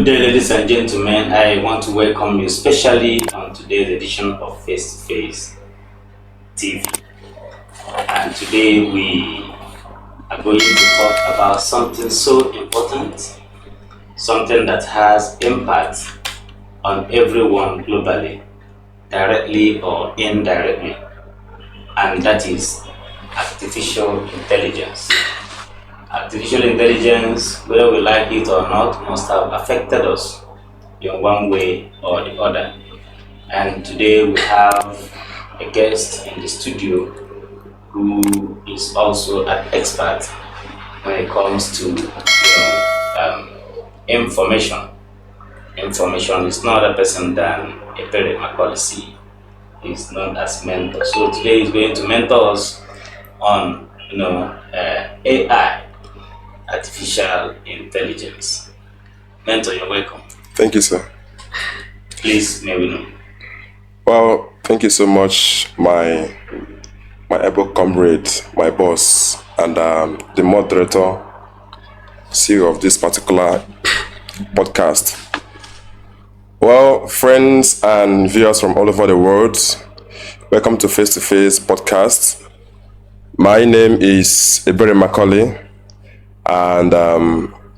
Good day, ladies and gentlemen. I want to welcome you, especially on today's edition of Face to Face TV. And today we are going to talk about something so important, something that has impact on everyone globally, directly or indirectly, and that is artificial intelligence. Artificial intelligence, whether we like it or not, must have affected us in one way or the other. And today we have a guest in the studio who is also an expert when it comes to information. Information is no other person than Ebere Macaulay. He's known as mentor. So today he's going to mentor us on AI, artificial intelligence. Mentor, you're welcome. Thank you, sir. Please, may we know. Well, thank you so much, my able comrade, my boss, and the moderator, CEO of this particular podcast. Well, friends and viewers from all over the world, welcome to Face to Face podcast. My name is Ebere Macaulay, and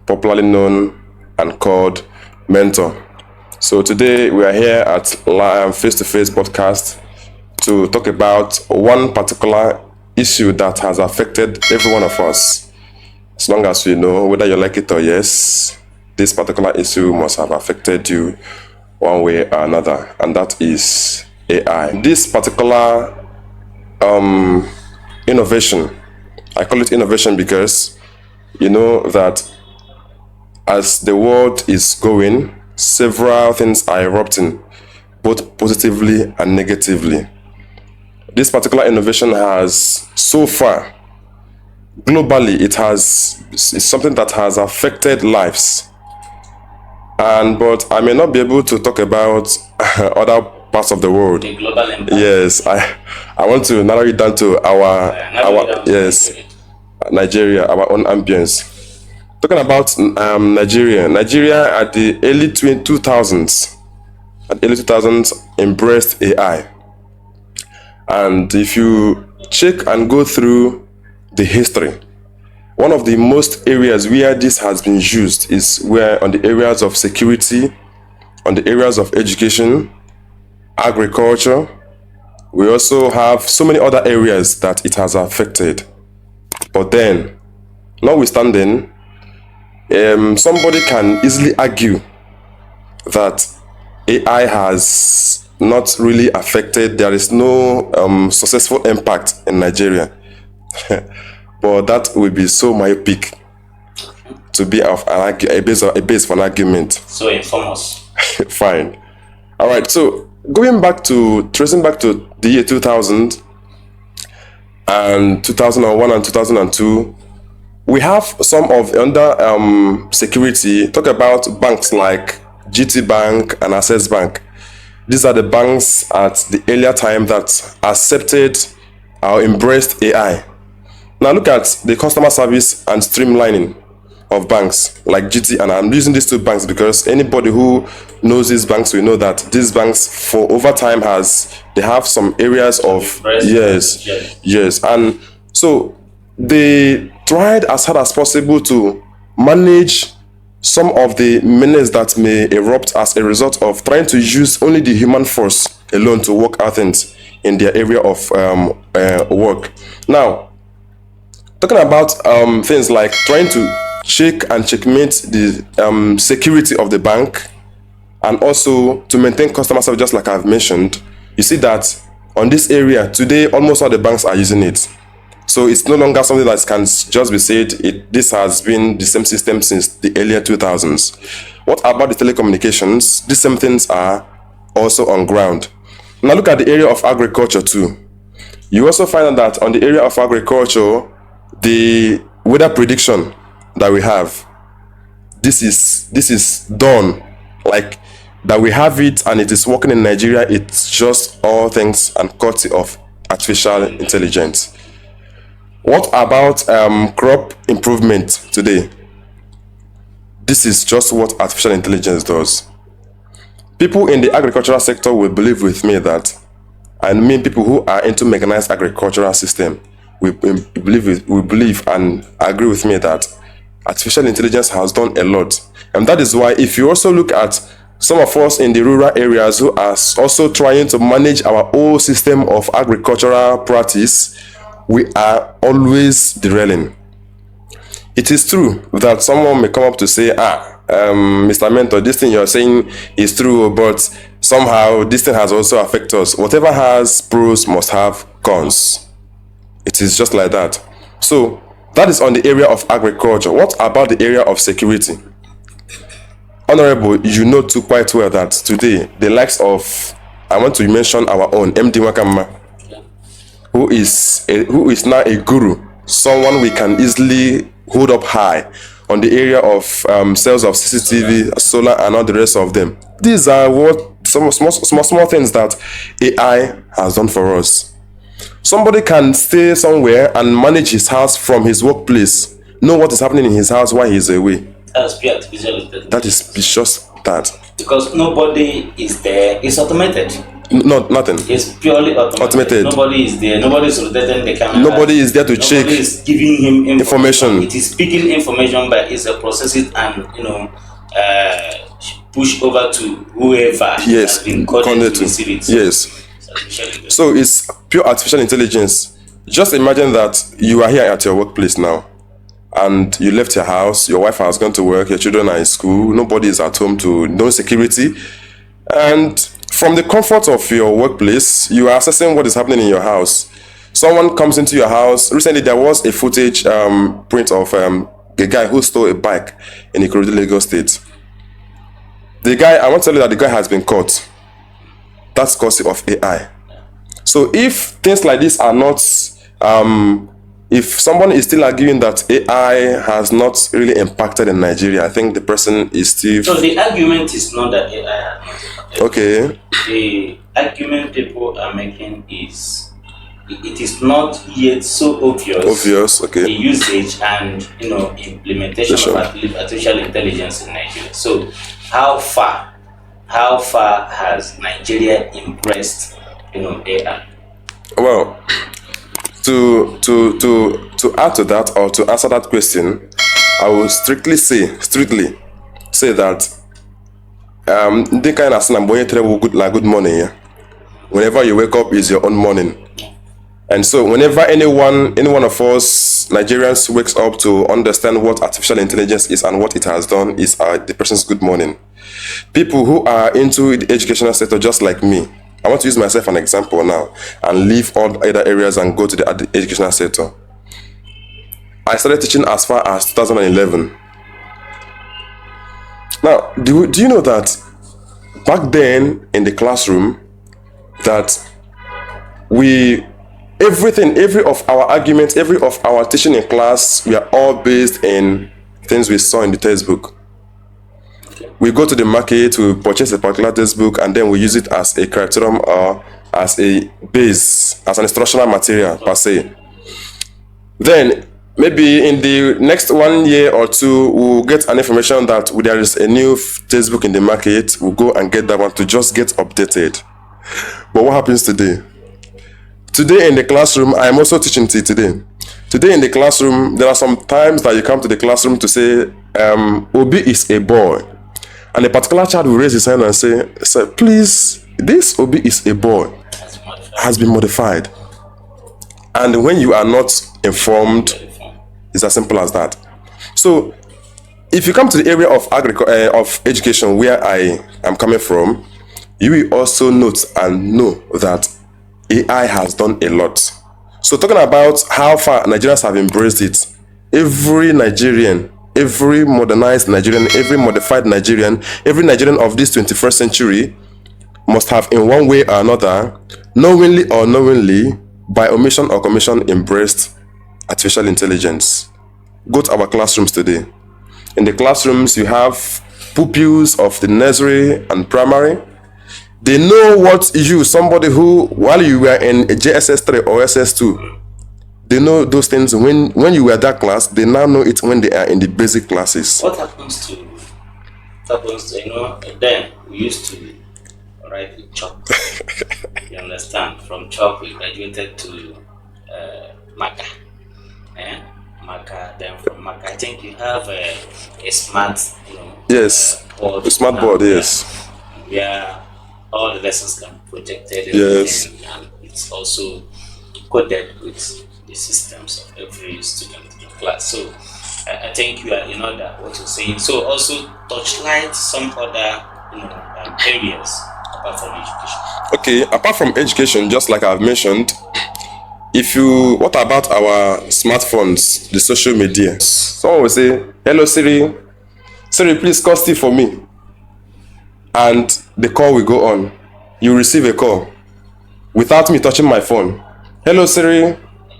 popularly known and called Mentor. So today we are here at Face to Face podcast to talk about one particular issue that has affected every one of us. As long as you know, whether you like it or yes, this particular issue must have affected you one way or another, and that is AI. This particular innovation, I call it innovation because you know that as the world is going, several things are erupting, both positively and negatively. This particular innovation has, so far, globally, it's something that has affected lives. But I may not be able to talk about other parts of the world. The global impact. Yes, I want to narrow it down to our Nigeria, our own ambience. Talking about Nigeria at the early 2000s, embraced AI. And if you check and go through the history, one of the most areas where this has been used is where on the areas of security, on the areas of education, agriculture. We also have so many other areas that it has affected. But then, notwithstanding, somebody can easily argue that AI has not really affected, there is no successful impact in Nigeria. But that would be so myopic to be a base for an argument. So inform us. Fine. All right, so tracing back to the year 2000 and 2001 and 2002, we have some of under security. Talk about banks like GT Bank and Access Bank. These are the banks at the earlier time that accepted or embraced AI. Now look at the customer service and streamlining of banks like GT, and I'm using these two banks because anybody who knows these banks will know that these banks for over time they have some areas of yes, and so they tried as hard as possible to manage some of the menace that may erupt as a result of trying to use only the human force alone to work out things in their area of work. Now, talking about things like trying to check and checkmate the security of the bank, and also to maintain customer service, just like I've mentioned, you see that on this area today, almost all the banks are using it. So it's no longer something that can just be said, this has been the same system since the earlier 2000s. What about the telecommunications? These same things are also on ground. Now look at the area of agriculture too. You also find that on the area of agriculture, the weather prediction that we have, this is done, like that we have it and it is working in Nigeria. It's just all thanks and courtesy of artificial intelligence. What about crop improvement today? This is just what artificial intelligence does. People in the agricultural sector will believe with me that, I mean people who are into mechanized agricultural system, we believe and agree with me that artificial intelligence has done a lot. And that is why if you also look at some of us in the rural areas who are also trying to manage our old system of agricultural practice, we are always derailing. It is true that someone may come up to say, Mr. Mentor, this thing you're saying is true, but somehow this thing has also affected us. Whatever has pros must have cons. It is just like that. So that is on the area of agriculture. What about the area of security? Honorable, you know too quite well that today the likes of, I want to mention our own MD Wakama, who is now a guru, someone we can easily hold up high on the area of sales of CCTV, solar, and all the rest of them. These are what some small things that AI has done for us. Somebody can stay somewhere and manage his house from his workplace, know what is happening in his house while he's away. That's pure artificial intelligence. That is just that. Because nobody is there. It's automated. No, nothing. It's purely automated. Nobody is there. Nobody is rotating the camera. Nobody is there to check. Nobody is giving him information. It is picking information, but it's a process it and push over to whoever has been coded to receive it. Yes. So it's pure artificial intelligence. Just imagine that you are here at your workplace now, and you left your house. Your wife has gone to work. Your children are in school. Nobody is at home to no security, and from the comfort of your workplace, you are assessing what is happening in your house. Someone comes into your house. Recently, there was a footage print of a guy who stole a bike in Ikorodu, Lagos State. The guy, I want to tell you that the guy has been caught. That's courtesy of AI. So if things like this are not, if someone is still arguing that AI has not really impacted in Nigeria, I think the person is still... So the argument is not that AI has not impacted. Okay. The argument people are making is it is not yet so obvious. Okay. The usage and implementation of artificial intelligence in Nigeria. So how far has Nigeria embraced AI? Well, to add to that or to answer that question, I will strictly say that the kind of good morning. Yeah? Whenever you wake up is your own morning. And so whenever any one of us Nigerians wakes up to understand what artificial intelligence is and what it has done is the person's good morning. People who are into the educational sector just like me, I want to use myself as an example now and leave all other areas and go to the educational sector. I started teaching as far as 2011. Now, do you know that back then in the classroom that every of our arguments, every of our teaching in class, we are all based in things we saw in the textbook. We go to the market, we purchase a particular textbook, and then we use it as a curriculum or as a base, as an instructional material per se. Then maybe in the next 1 year or two, we'll get an information that there is a new textbook in the market. We'll go and get that one to just get updated. But what happens today? Today in the classroom, I am also teaching today. Today in the classroom, there are some times that you come to the classroom to say, Obi is a boy. And a particular child will raise his hand and say, "Sir, please, this Obi is a boy has been modified." And when you are not informed, it's as simple as that. So if you come to the area of education where I am coming from, you will also note and know that AI has done a lot. So talking about how far Nigerians have embraced it, every Nigerian, every modernized Nigerian, every modified Nigerian, every Nigerian of this 21st century must have in one way or another, knowingly or unknowingly, by omission or commission, embraced artificial intelligence. Go to our classrooms today. In the classrooms, you have pupils of the nursery and primary. They know what somebody who, while you were in JSS 3 or SS2, they know those things when you were that class. They now know it when they are in the basic classes. What happens to happens to, then we used to write with chalk. You understand? From chalk, we graduated to marker. Eh? Marker. Then from marker, I think you have a smart, Yes. board The smart now, board, yes. where all the lessons can be projected, Yes. everything, and it's also coded with the systems of every student in class. So I think you know that what you're saying. So also touchlight some other areas apart from education. Okay, apart from education, just like I've mentioned, what about our smartphones, the social media? Someone will say, "Hello Siri, Siri, please call Steve for me," and the call will go on. You receive a call without me touching my phone. "Hello Siri,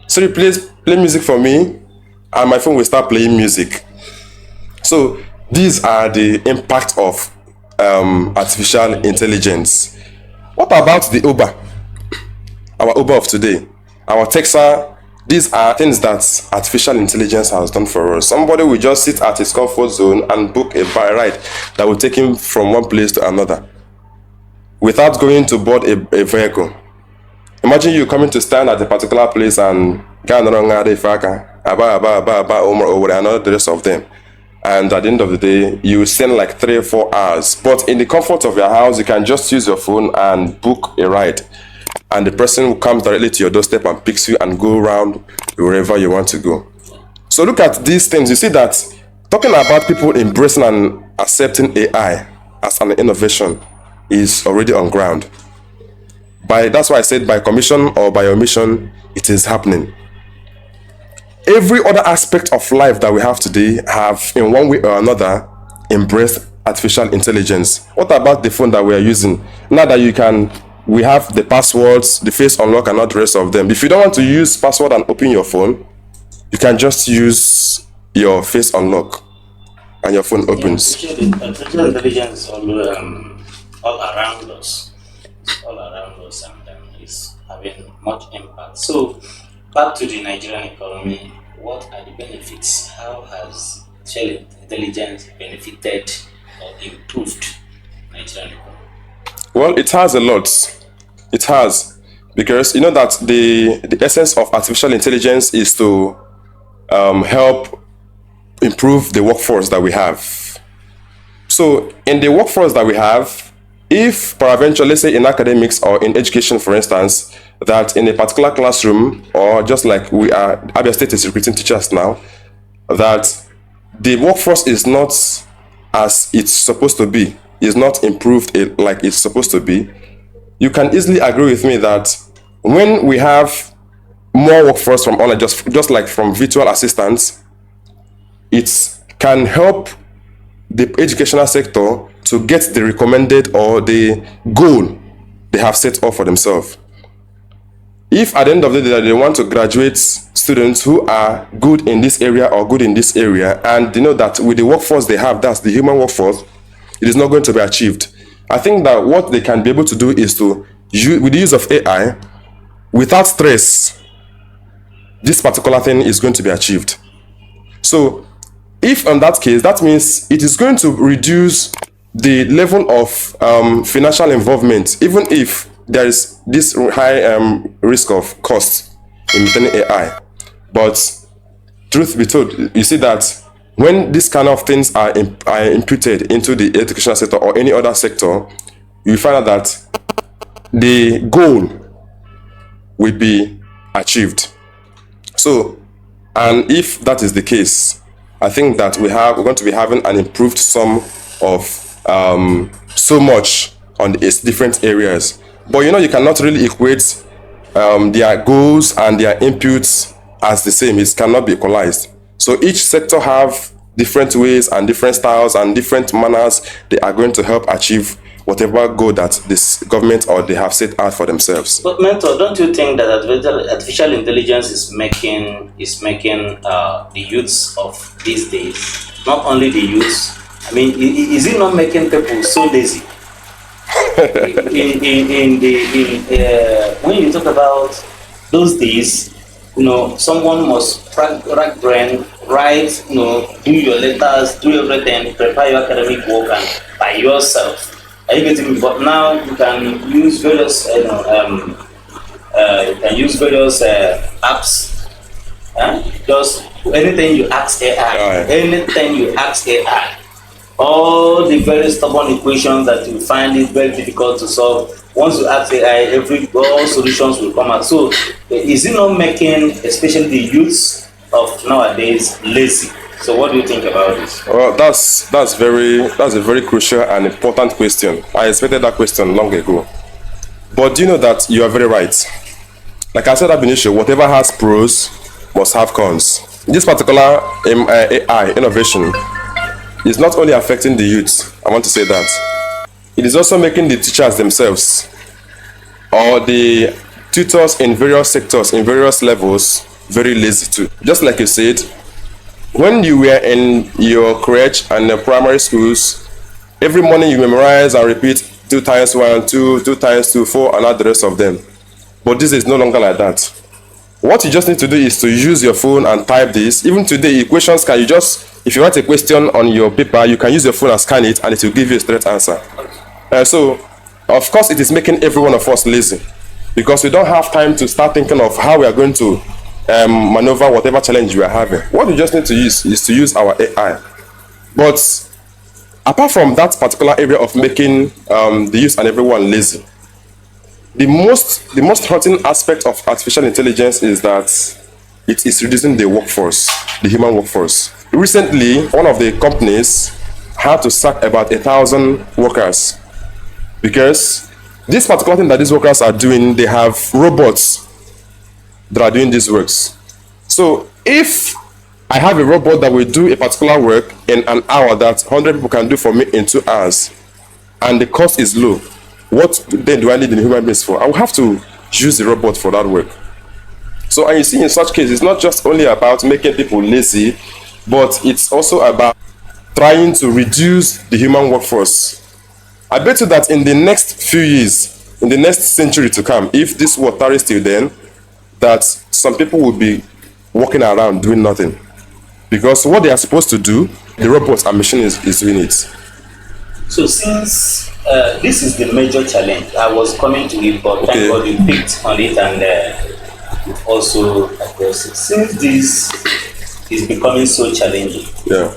Siri, please play music for me," and my phone will start playing music. So these are the impact of artificial intelligence. What about the Uber? Our Uber of today, our Texas. These are things that artificial intelligence has done for us. Somebody will just sit at his comfort zone and book a ride that will take him from one place to another without going to board a vehicle. Imagine you coming to stand at a particular place and and the rest of them. And at the end of the day, you spend like 3 or 4 hours. But in the comfort of your house, you can just use your phone and book a ride. And the person comes directly to your doorstep and picks you and go around wherever you want to go. So look at these things. You see that talking about people embracing and accepting AI as an innovation is already on ground. That's why I said by commission or by omission, it is happening. Every other aspect of life that we have today have, in one way or another, embraced artificial intelligence. What about the phone that we are using? Now that we have the passwords, the face unlock, and all the rest of them. If you don't want to use password and open your phone, you can just use your face unlock, and your phone opens. Artificial intelligence is all around us. It's all around us, and it's having much impact. So, back to the Nigerian economy, what are the benefits? How has artificial intelligence benefited or improved Nigerian economy? Well, it has a lot. It has, because you know that the essence of artificial intelligence is to help improve the workforce that we have. So in the workforce that we have, if peradventure, let's say in academics or in education, for instance, that in a particular classroom, or just like Abia State is recruiting teachers now, that the workforce is not as it's supposed to be, is not improved like it's supposed to be, you can easily agree with me that when we have more workforce from online, just like from virtual assistants, it can help the educational sector to get the recommended or the goal they have set up for themselves. If at the end of the day they want to graduate students who are good in this area or good in this area, and you know that with the workforce they have, that's the human workforce, it is not going to be achieved. I think that what they can be able to do is to with the use of AI, without stress, this particular thing is going to be achieved. So if in that case, that means it is going to reduce the level of financial involvement, even if there is this high risk of cost in maintaining AI. But truth be told, you see that when these kind of things are imputed into the educational sector or any other sector, you find out that the goal will be achieved. So, and if that is the case, I think that we're going to be having an improved sum of so much on its different areas. But you cannot really equate their goals and their inputs as the same. It cannot be equalized. So each sector have different ways and different styles and different manners they are going to help achieve whatever goal that this government or they have set out for themselves. But mentor, don't you think that artificial intelligence is making the youths of these days, not only the youths, I mean, is it not making people so lazy? When you talk about those days, Someone must rack brain, write, do your letters, do everything, prepare your academic work, and by yourself. Are you getting me? But now you can use various, apps. Just anything you ask AI, Right. anything you ask AI, all the very stubborn equations that you find it very difficult to solve. Once you ask AI, all solutions will come out. So, is it not making, especially the youths of nowadays, lazy? So, what do you think about this? Well, that's a very crucial and important question. I expected that question long ago. But do you know that you are very right? Like I said at initial, whatever has pros must have cons. This particular AI innovation is not only affecting the youth. I want to say that it is also making the teachers themselves or the tutors in various sectors, in various levels, very lazy too. Just like you said, when you were in your crèche and the primary schools, every morning you memorize and repeat 2 times 1, 2, 2 times 2, 4, and add the rest of them. But this is no longer like that. What you just need to do is to use your phone and type this. Even today, equations can you just, if you write a question on your paper, you can use your phone and scan it, and it will give you a straight answer. So, of course, it is making every one of us lazy because we don't have time to start thinking of how we are going to maneuver whatever challenge we are having. What we just need to use is to use our AI. But apart from that particular area of making the youth and everyone lazy, the most hurting aspect of artificial intelligence is that it is reducing the workforce, the human workforce. Recently, one of the companies had to sack about 1,000 workers because this particular thing that these workers are doing, they have robots that are doing these works. So if I have a robot that will do a particular work in an hour that 100 people can do for me in 2 hours, and the cost is low, what then do I need the human beings for? I will have to use the robot for that work. So, and you see, in such cases, it's not just only about making people lazy, but it's also about trying to reduce the human workforce. I bet you that in the next few years, in the next century to come, if this war tarries till then, that some people will be walking around doing nothing. Because what they are supposed to do, the robots and machine is doing it. So, since this is the major challenge, I was coming to it, but thank Okay. God you picked on it and it also addressed it. Since this is becoming so challenging, Yeah.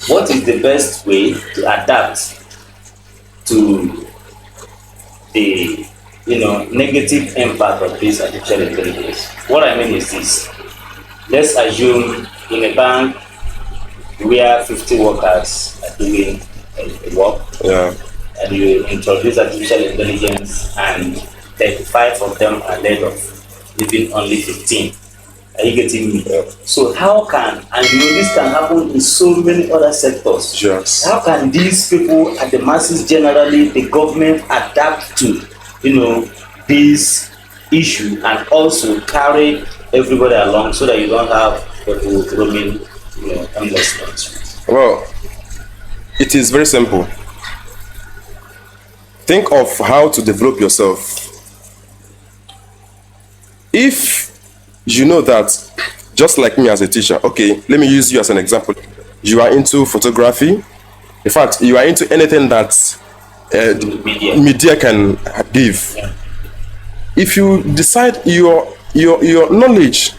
what is the best way to adapt to the negative impact of this artificial intelligence? What I mean is this: let's assume in a bank where 50 workers are doing a work, Yeah. and you introduce artificial intelligence and 35 of them are laid off, leaving only 15. Are you getting me? So how can, and this can happen in so many other sectors. Yes. How can these people and the masses generally, the government, adapt to, this issue and also carry everybody along so that you don't have people roaming, endlessly? Well, it is very simple. Think of how to develop yourself. If you know that, just like me as a teacher, okay, let me use you as an example. You are into photography. In fact, you are into anything that media can give. Yeah. If you decide your knowledge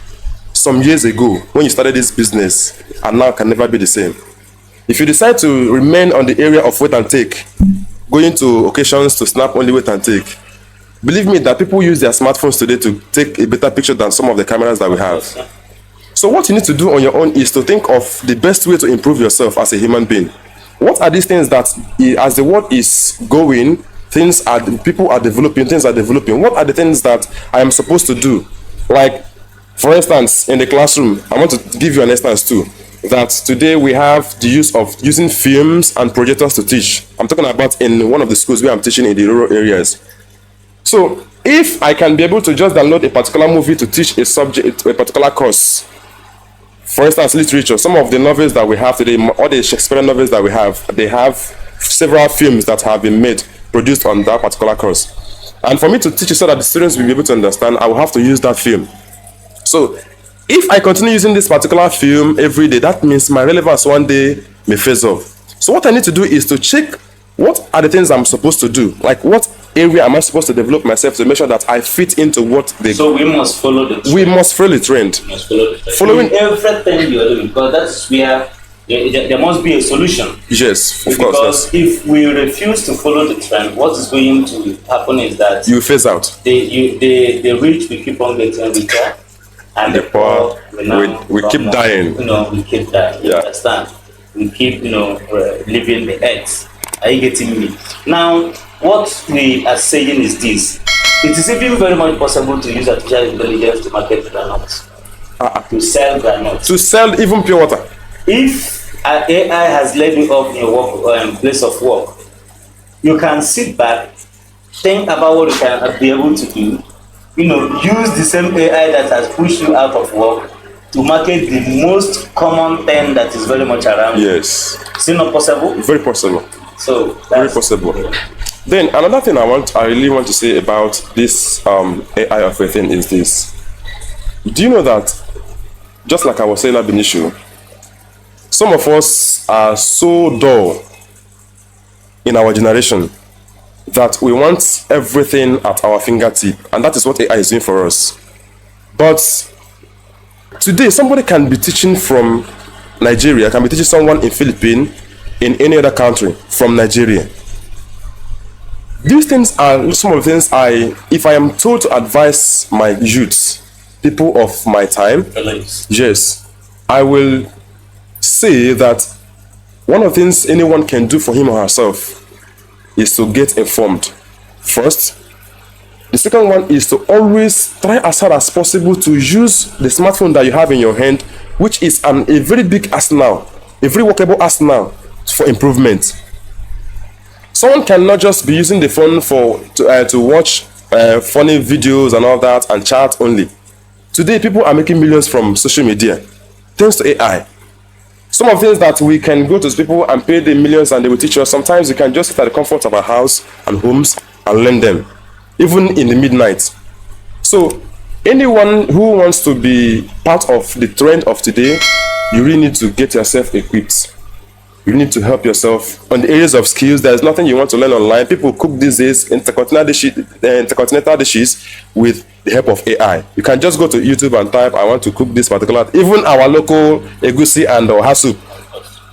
some years ago when you started this business and now can never be the same. If you decide to remain on the area of wait and take, going to occasions to snap only wait and take, believe me that people use their smartphones today to take a better picture than some of the cameras that we have. So what you need to do on your own is to think of the best way to improve yourself as a human being. What are these things that, as the world is going, people are developing, things are developing. What are the things that I am supposed to do? Like, for instance, in the classroom, I want to give you an instance too. That today we have the use of using films and projectors to teach. I'm talking about in one of the schools where I'm teaching in the rural areas. So if I can be able to just download a particular movie to teach a subject, a particular course, for instance, literature, some of the novels that we have today, all the Shakespearean novels that we have, they have several films that have been made, produced on that particular course. And for me to teach it so that the students will be able to understand, I will have to use that film. So If I continue using this particular film every day, that means my relevance one day may phase off. So what I need to do is to check what are the things I'm supposed to do. Like what area am I supposed to develop myself to make sure that I fit into what they. So we must follow the trend. We must follow the trend. We must follow the trend. Following in everything you are doing, because that's where there must be a solution. Yes, of Because course. if we refuse to follow the trend, what is going to happen is that You phase out. the rich will keep on getting richer, and the poor will now we keep become, dying. we keep dying. You Yeah. understand? We keep leaving the earth. Are you getting me? Now, what we are saying is this: it is even very much possible to use artificial intelligence to market granules, to sell granules. To sell even pure water. If an AI has laid you off in your work place of work, you can sit back, think about what you can be able to do. Use the same AI that has pushed you out of work to market the most common thing that is very much around. Yes. Is it not possible? Very possible. So Very possible. Then another thing I really want to say about this AI of a thing is this. Do you know that, just like I was saying at initial, some of us are so dull in our generation that we want everything at our fingertip, and that is what AI is doing for us. But today, somebody can be teaching from Nigeria, can be teaching someone in Philippines, in any other country from Nigeria. These things are some of the things if I am told to advise my youths, people of my time, yes, I will say that one of the things anyone can do for him or herself is to get informed first. The second one is to always try as hard as possible to use the smartphone that you have in your hand, which is a very big arsenal, a very workable arsenal for improvement. Someone cannot just be using the phone to watch funny videos and all that and chat only. Today, people are making millions from social media thanks to AI. Some of the things that we can go to people and pay the millions and they will teach us, sometimes we can just sit at the comfort of our house and homes and learn them, even in the midnight. So anyone who wants to be part of the trend of today, you really need to get yourself equipped. You need to help yourself on the areas of skills. There's nothing you want to learn online. People cook these days intercontinental dishes with the help of AI. You can just go to YouTube and type, I want to cook this particular, even our local egusi and oha soup.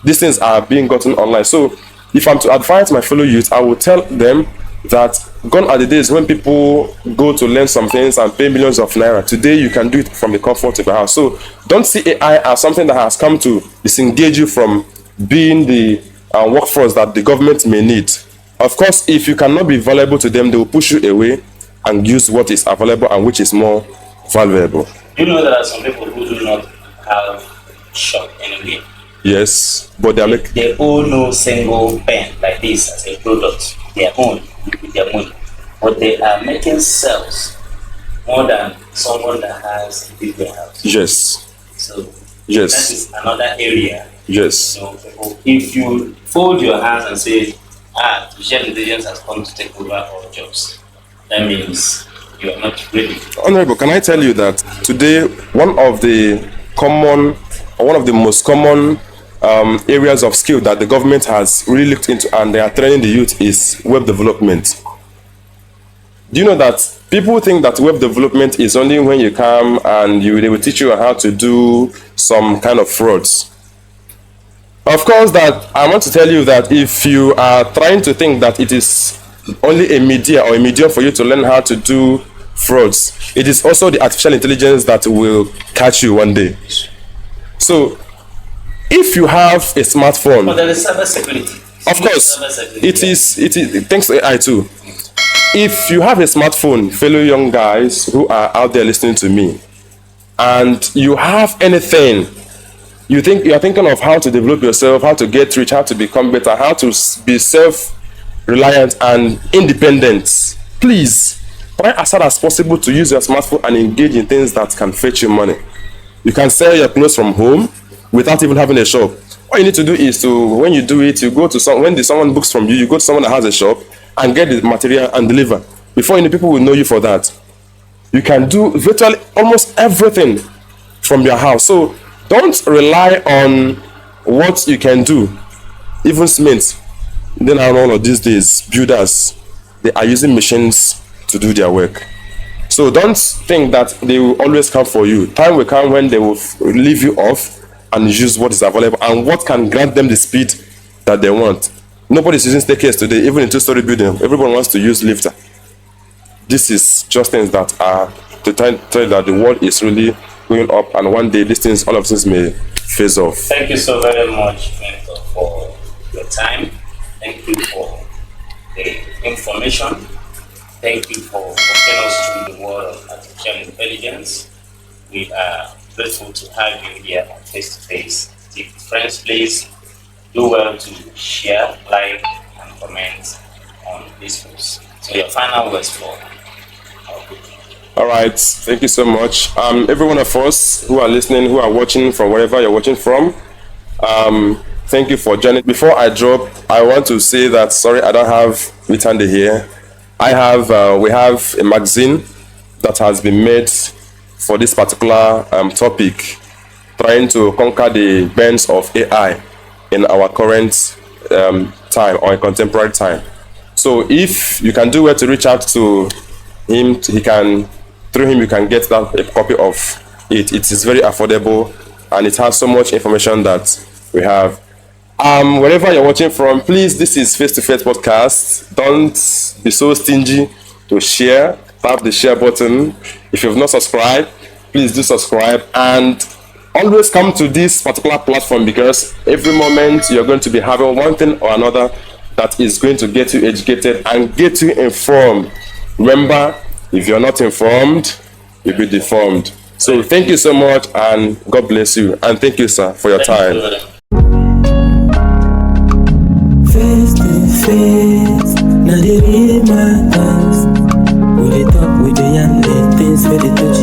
These things are being gotten online. So if I'm to advise my fellow youth, I will tell them that gone are the days when people go to learn some things and pay millions of naira. Today you can do it from the comfort of your house. So don't see AI as something that has come to disengage you from being the workforce that the government may need. Of course, if you cannot be valuable to them, they will push you away and use what is available and which is more valuable. You know there are some people who do not have shop anyway. Yes, but they own no single pen like this as a product. Their own with their money, but they are making sales more than someone that has a bigger house. Yes. So yes, that is another area. Yes. If you fold your hands and say, artificial intelligence has come to take over all jobs, that means you are not ready. Honorable, can I tell you that today one of the most common areas of skill that the government has really looked into and they are training the youth is web development. Do you know that people think that web development is only when you come and they will teach you how to do some kind of frauds? Of course, that I want to tell you that if you are trying to think that it is only a media or a medium for you to learn how to do frauds, it is also the artificial intelligence that will catch you one day. So if you have a smartphone, but there is cyber security. Of course, it is thanks to AI too. If you have a smartphone, fellow young guys who are out there listening to me, and you have anything, you are thinking of how to develop yourself, how to get rich, how to become better, how to be self-reliant and independent, please try as hard as possible to use your smartphone and engage in things that can fetch you money. You can sell your clothes from home without even having a shop. All you need to do is when you do it, you go to someone books from you, you go to someone that has a shop and get the material and deliver. Before you know, people will know you for that. You can do virtually almost everything from your house. So don't rely on what you can do. Even cement, then around all of these days, builders, they are using machines to do their work. So don't think that they will always come for you. Time will come when they will leave you off and use what is available and what can grant them the speed that they want. Nobody's using staircase today, even in two-story building. Everyone wants to use lifter. This is just things that are to tell you that the world is really going up, and one day these things, all of these may phase off. Thank you so very much, Mentor, for your time. Thank you for the information. Thank you for walking us through the world of artificial intelligence. We are grateful to have you here on Face to Face. Friends, please do well to share, like, and comment on this post. So your final words for our group. All right, thank you so much. Every one of us who are listening, who are watching from wherever you're watching from, thank you for joining. Before I drop, I want to say that sorry I don't have Mitande here. We have a magazine that has been made for this particular topic, trying to conquer the bends of AI in our current time or in contemporary time. So if you can do well to reach out to him, through him you can get that a copy of it. It is very affordable and it has so much information that we have. Wherever you're watching from, please, this is Face to Face podcast. Don't be so stingy to share. Tap the share button. If you've not subscribed, please do subscribe, and always come to this particular platform, because every moment you're going to be having one thing or another that is going to get you educated and get you informed. Remember, if you're not informed, you'll be deformed. So thank you so much, and God bless you, and thank you, sir, for your time. Face to face, now they read my eyes. We dey talk, we dey yarn the things where they touch